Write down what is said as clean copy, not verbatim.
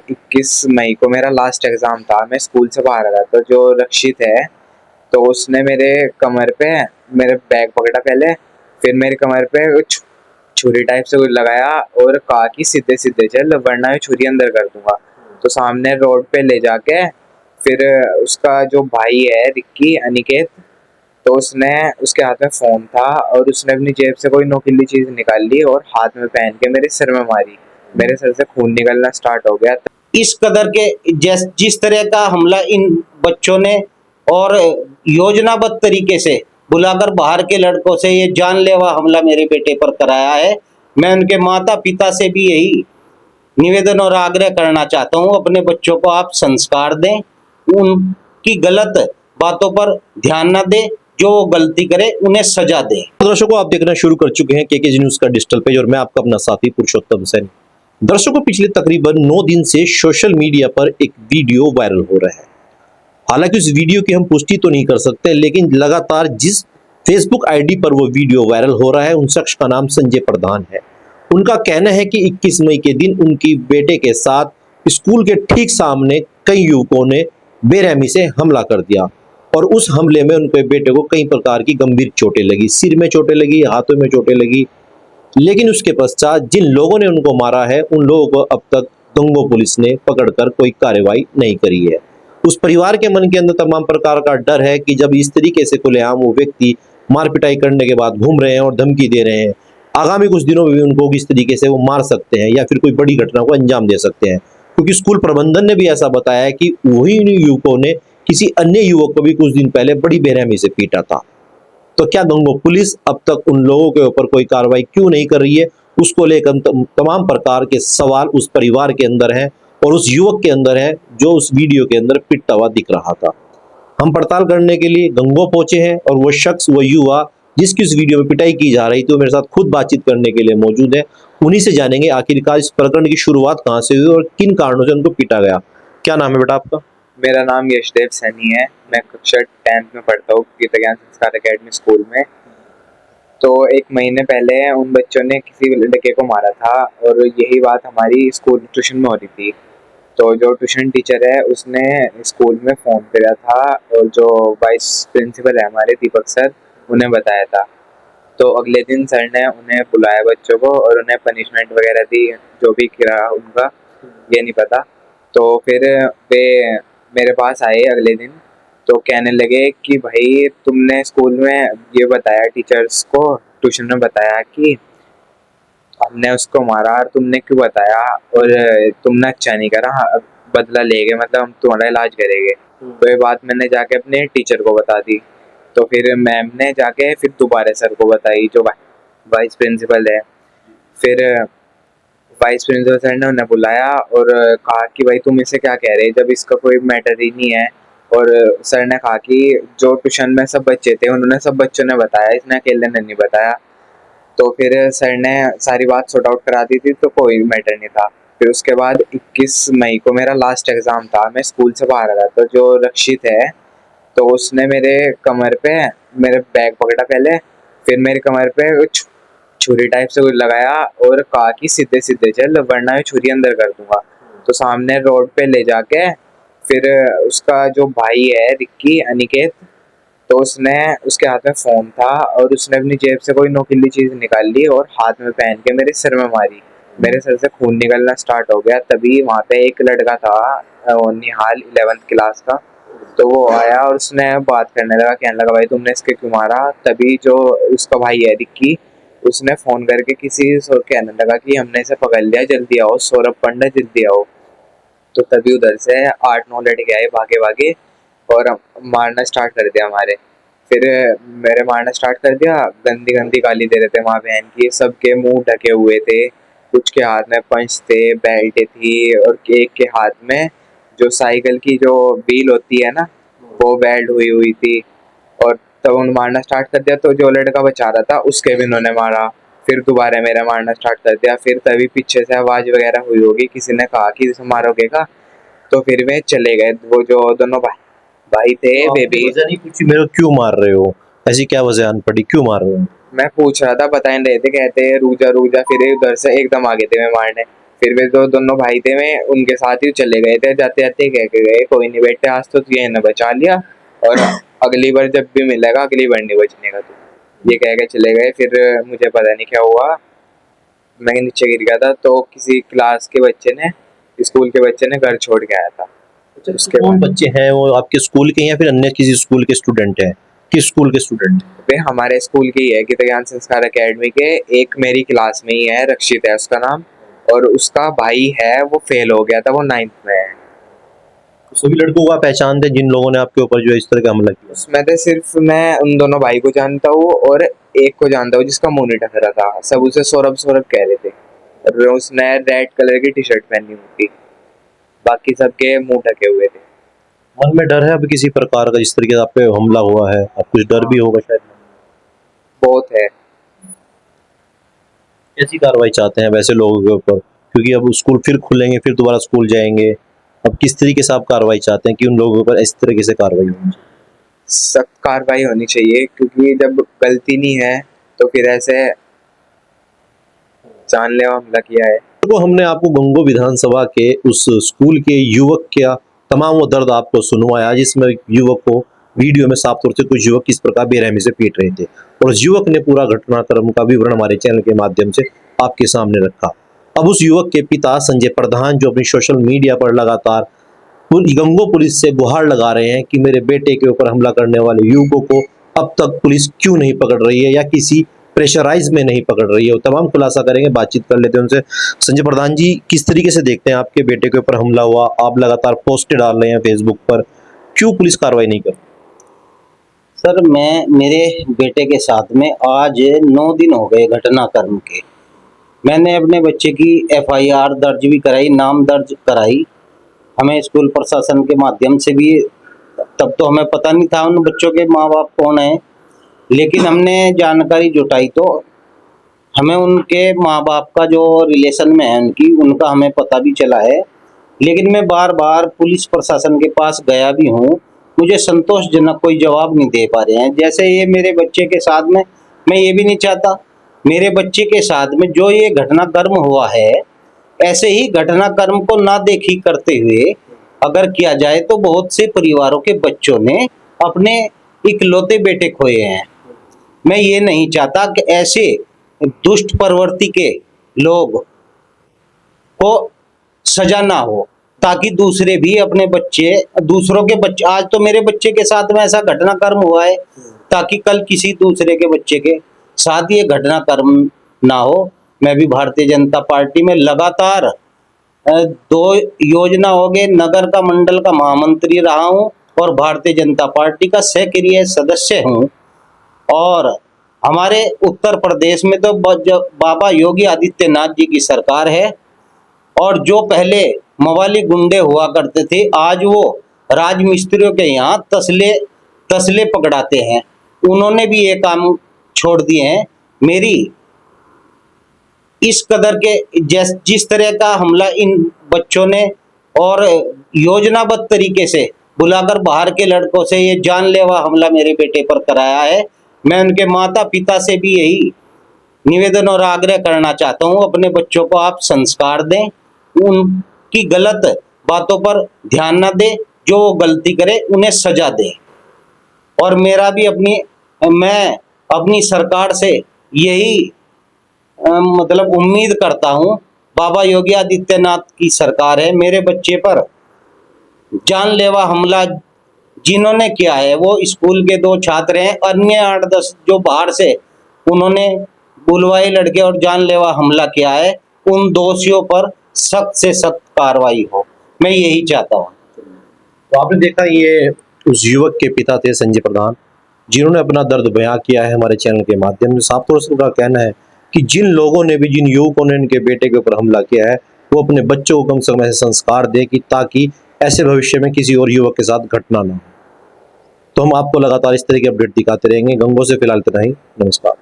21 मई को मेरा last exam था। मैं स्कूल से बाहर आ रहा था। जो रक्षित है तो उसने मेरे कमर पे मेरे बैग पकड़ा पहले, फिर मेरी कमर पे छुरी टाइप से कुछ लगाया और कहा कि सीधे सीधे चल वरना मैं छुरी अंदर कर दूंगा। तो सामने रोड पे ले जाके फिर उसका जो भाई है रिक्की अनिकेत, तो उसने उसके हाथ में फोन था और उसने अपनी जेब से कोई नोकीली चीज निकाल ली और हाथ में पहन के मेरे सिर में मारी। मेरे सर से खून निकलना स्टार्ट हो गया। इस कदर के जिस तरह का हमला इन बच्चों ने और योजनाबद्ध तरीके से बुलाकर बाहर के लड़कों से ये जानलेवा हमला मेरे बेटे पर कराया है। मैं उनके माता पिता से भी यही निवेदन और आग्रह करना चाहता हूँ, अपने बच्चों को आप संस्कार दें, उनकी गलत बातों पर ध्यान न दें, जो वो गलती करे उन्हें सजा दें। दर्शकों, आप देखना शुरू कर चुके हैं केके न्यूज का डिजिटल पेज और मैं आपका अपना साथी पुरुषोत्तम सैनी। दर्शकों, पिछले तकरीबन 9 दिन से सोशल मीडिया पर एक वीडियो वायरल हो रहा है। हालांकि उस वीडियो की हम पुष्टि तो नहीं कर सकते, लेकिन लगातार जिस फेसबुक आईडी पर वो वीडियो वायरल हो रहा है उन शख्स का नाम संजय प्रधान है। उनका कहना है कि 21 मई के दिन उनकी बेटे के साथ स्कूल के ठीक सामने कई युवकों ने बेरहमी से हमला कर दिया और उस हमले में उनके बेटे को कई प्रकार की गंभीर चोटें लगी, सिर में चोटें लगी, हाथों में चोटें लगी। लेकिन उसके पश्चात जिन लोगों ने उनको मारा है उन लोगों को अब तक गंगो पुलिस ने पकड़कर कोई कार्रवाई नहीं करी है। उस परिवार के मन के अंदर तमाम प्रकार का डर है कि जब इस तरीके से खुलेआम वो व्यक्ति मार पिटाई करने के बाद घूम रहे हैं और धमकी दे रहे हैं, आगामी कुछ दिनों में भी उनको किस तरीके से वो मार सकते हैं या फिर कोई बड़ी घटना को अंजाम दे सकते हैं। क्योंकि स्कूल प्रबंधन ने भी ऐसा बताया है कि वही युवकों ने किसी अन्य युवक को भी कुछ दिन पहले बड़ी बेरहमी से पीटा था। तो क्या गंगो पुलिस अब तक उन लोगों के ऊपर कोई कार्रवाई क्यों नहीं कर रही है, उसको लेकर तमाम प्रकार के सवाल उस परिवार के अंदर हैं और उस युवक के अंदर है जो उस वीडियो के अंदर पिटता हुआ दिख रहा था। हम पड़ताल करने के लिए गंगो पहुंचे हैं और वो शख्स, वो युवा जिसकी उस वीडियो में पिटाई की जा रही थी, वो मेरे साथ खुद बातचीत करने के लिए मौजूद है। उन्हीं से जानेंगे आखिरकार इस प्रकरण की शुरुआत कहाँ से हुई और किन कारणों से उनको पीटा गया। क्या नाम है बेटा आपका? मेरा नाम यशदेव सैनी है। मैं कक्षा 10th में पढ़ता हूँ गीता ज्ञान संस्कार एकेडमी स्कूल में। तो 1 महीने पहले उन बच्चों ने किसी लड़के को मारा था और यही बात हमारी स्कूल ट्यूशन में हो रही थी। तो जो ट्यूशन टीचर है उसने स्कूल में फ़ोन किया था और जो वाइस प्रिंसिपल है हमारे दीपक सर, उन्हें बताया था। तो अगले दिन सर ने उन्हें बुलाया बच्चों को और उन्हें पनिशमेंट वगैरह दी, जो भी किया उनका ये नहीं पता। तो फिर वे मेरे पास आए अगले दिन, तो कहने लगे कि भाई तुमने स्कूल में ये बताया, टीचर्स को ट्यूशन में बताया कि हमने उसको मारा और तुमने क्यों बताया और तुमने अच्छा नहीं करा, अब बदला लेंगे, मतलब हम तुम्हारा इलाज करेंगे। तो ये बात मैंने जाके अपने टीचर को बता दी। तो फिर मैम ने जाके फिर दोबारा सर को बताई, जो वाइस प्रिंसिपल है। फिर वाइस प्रिंसिपल सर ने उन्हें बुलाया और कहा कि भाई तुम इसे क्या कह रहे हैं जब इसका कोई मैटर ही नहीं है। और सर ने कहा कि जो ट्यूशन में सब बच्चे थे उन्होंने सब बच्चों ने बताया, इसने अकेले ने नहीं बताया। तो फिर सर ने सारी बात सॉर्ट आउट करा दी थी, तो कोई मैटर नहीं था। फिर उसके बाद 21 मई को मेरा लास्ट एग्जाम था। मैं स्कूल से बाहर आ रहा था। जो रक्षित है तो उसने मेरे कमर पे मेरे बैग पकड़ा पहले, फिर मेरी कमर पे छुरी टाइप से कुछ लगाया और कहा कि सीधे सीधे चल वरना मैं छुरी अंदर कर दूंगा। तो सामने रोड पे ले जाके फिर उसका जो भाई है रिक्की अनिकेत, तो उसने उसके हाथ में फोन था और उसने अपनी जेब से कोई नोकीली चीज निकाल ली और हाथ में पहन के मेरे सिर में मारी। मेरे सर से खून निकलना स्टार्ट हो गया। तभी वहाँ पे एक लड़का था निहाल 11th क्लास का, तो वो आया और उसने बात करने लगा, कहने लगा भाई तुमने इसके क्यों मारा। तभी जो उसका भाई है रिक्की, उसने फोन करके किसी से कहने लगा कि हमने इसे पकड़ लिया, जल्दी आओ, सौरभ पंडित जल्दी आओ। तो तभी उधर से 8-9 लड़के आए भागे भागे और मारना स्टार्ट कर दिया हमारे। फिर मेरे मारना स्टार्ट कर दिया, गंदी गंदी गाली दे रहे थे माँ बहन की। सबके मुंह ढके हुए थे, कुछ के हाथ में पंच थे, बेल्ट थी और एक के हाथ में जो साइकिल की जो व्हील होती है ना, वो बेल्ट हुई हुई थी। और तब उन्होंने मारना स्टार्ट कर दिया। तो जो लड़का बचा रहा था उसके भी उन्होंने मारा। फिर दोबारा मेरा मारना स्टार्ट कर दिया। फिर तभी पीछे से आवाज़ वगैरह हुई होगी, किसी ने कहा कि इसे मारोगे का। तो फिर वे चले गए, वो जो दोनों भाई थे वे भी। वजह नहीं पूछी मेरे को क्यों मार रहे हो, ऐसी क्या वजह आन पड़ी, क्यों मार रहे हो? मैं पूछ रहा था, बता नहीं रहे थे, कहते रुक जा रुक जा। फिर उधर से एकदम आगे थे मैं मारने। फिर वे दोनों भाई थे, मैं उनके साथ ही चले गए थे। जाते जाते कह के गए, कोई नहीं बेटे, आज तो ये ने बचा लिया, और अगली बार जब भी मिलेगा अगली बार नहीं बचने का तू, ये कह के चले गए। फिर मुझे पता नहीं क्या हुआ, मैं नीचे गिर गया था, तो किसी क्लास के बच्चे ने, स्कूल के बच्चे ने घर छोड़ के आया था। उसके कौन बच्चे हैं वो, आपके स्कूल के या फिर अन्य किसी स्कूल के स्टूडेंट हैं? किस स्कूल के स्टूडेंट? वे हमारे स्कूल की है, गीता ज्ञान संस्कार एकेडमी के। एक मेरी क्लास में ही है, रक्षित है उसका नाम, और उसका भाई है वो फेल हो गया था, वो 9th में है। सभी लड़कों को आप पहचानते जिन लोगों ने आपके ऊपर जो इस तरह का हमला किया? उसमें तो सिर्फ मैं उन दोनों भाई को जानता हूँ और एक को जानता हूँ जिसका मुंह नहीं ढक रहा था। सब उसे सौरभ सौरभ कह रहे थे, और उसने रेड कलर की टी शर्ट पहनी हुई थी, बाकी सबके मुंह ढके हुए थे। मन में डर है अब किसी प्रकार का, जिस तरीके से आप पे हमला हुआ है, अब कुछ डर भी होगा शायद? बहुत है। कैसी कार्रवाई चाहते हैं वैसे लोगों के ऊपर, क्योंकि अब स्कूल फिर खुलेंगे, फिर दोबारा स्कूल जाएंगे, अब किस तरीके से आप कार्रवाई चाहते हैं कि उन लोगों के ऊपर इस तरीके से कार्रवाई हो? सख्त कार्रवाई होनी चाहिए, क्योंकि जब गलती नहीं है तो फिर ऐसे जानलेवा हमला किया है। तो हमने आपको गंगो विधानसभा के उस स्कूल के युवक का तमाम वो दर्द आपको सुनवाया, जिसमें युवक को वीडियो में साफ तौर से कुछ युवक किस प्रकार बेरहमी से पीट रहे थे, और उस युवक ने पूरा घटनाक्रम का विवरण हमारे चैनल के माध्यम से आपके सामने रखा। अब उस युवक के पिता संजय प्रधान, जो अपनी सोशल मीडिया पर लगातार गंगो पुलिस से गुहार लगा रहे हैं कि मेरे बेटे के ऊपर हमला करने वाले युवकों को अब तक पुलिस क्यों नहीं पकड़ रही है, या किसी प्रेशराइज में नहीं पकड़ रही है। वो तमाम खुलासा करेंगे, बातचीत कर लेते हैं उनसे। संजय प्रधान जी, किस तरीके से देखते हैं आपके बेटे के ऊपर हमला हुआ, आप लगातार पोस्टें डाल रहे हैं फेसबुक पर, क्यों पुलिस कार्रवाई नहीं कर? सर, मैं मेरे बेटे के साथ में आज 9 दिन हो गए घटनाक्रम के। मैंने अपने बच्चे की FIR दर्ज भी कराई, नाम दर्ज कराई। हमें स्कूल प्रशासन के माध्यम से भी, तब तो हमें पता नहीं था उन बच्चों के माँ बाप कौन है, लेकिन हमने जानकारी जुटाई तो हमें उनके माँ बाप का जो रिलेशन में है उनका हमें पता भी चला है। लेकिन मैं बार बार पुलिस प्रशासन के पास गया भी हूँ, मुझे संतोषजनक कोई जवाब नहीं दे पा रहे हैं। जैसे ये मेरे बच्चे के साथ में, मैं ये भी नहीं चाहता मेरे बच्चे के साथ में जो ये घटनाक्रम हुआ है, ऐसे ही घटनाक्रम को ना देखी करते हुए अगर किया जाए तो बहुत से परिवारों के बच्चों ने अपने इकलौते बेटे खोए हैं। मैं ये नहीं चाहता कि ऐसे दुष्ट प्रवृत्ति के लोग को सजा ना हो, ताकि दूसरे भी अपने बच्चे, दूसरों के बच्चे, आज तो मेरे बच्चे के साथ में ऐसा घटनाक्रम हुआ है, ताकि कल किसी दूसरे के बच्चे के साथ ये घटनाक्रम ना हो। मैं भी भारतीय जनता पार्टी में लगातार 2 योजना हो गए, नगर का मंडल का महामंत्री रहा हूँ और भारतीय जनता पार्टी का सक्रिय सदस्य हूँ। और हमारे उत्तर प्रदेश में तो बाबा योगी आदित्यनाथ जी की सरकार है, और जो पहले मवाली गुंडे हुआ करते थे, आज वो राजमिस्त्रियों के यहाँ तसले पकड़ाते हैं। उन्होंने भी ये काम छोड़ दिए हैं। मेरी इस कदर के जिस तरह का हमला इन बच्चों ने और योजनाबद्ध तरीके से बुलाकर बाहर के लड़कों से ये जानलेवा हमला मेरे बेटे पर कराया है, मैं उनके माता पिता से भी यही निवेदन और आग्रह करना चाहता हूँ, अपने बच्चों को आप संस्कार दें, उनकी गलत बातों पर ध्यान ना दें, जो वो गलती करे उन्हें सजा दें। और मेरा भी मैं अपनी सरकार से यही मतलब उम्मीद करता हूँ, बाबा योगी आदित्यनाथ की सरकार है, मेरे बच्चे पर जानलेवा हमला जिन्होंने किया है वो स्कूल के 2 छात्र हैं, अन्य 8-10 जो बाहर से उन्होंने बुलवाए लड़के और जानलेवा हमला किया है, उन दोषियों पर सख्त से सख्त कार्रवाई हो, मैं यही चाहता हूँ। तो आपने देखा, ये उस युवक के पिता थे संजय प्रधान, जिन्होंने अपना दर्द बयां किया है हमारे चैनल के माध्यम से। साफ तौर से उनका कहना है कि जिन लोगों ने भी, जिन युवकों ने इनके बेटे के ऊपर हमला किया है, वो अपने बच्चों को कम से कम ऐसे संस्कार दे कि ताकि ऐसे भविष्य में किसी और युवक के साथ घटना ना हो। तो हम आपको लगातार इस तरह की अपडेट दिखाते रहेंगे। गंगो से फिलहाल इतना ही, नमस्कार।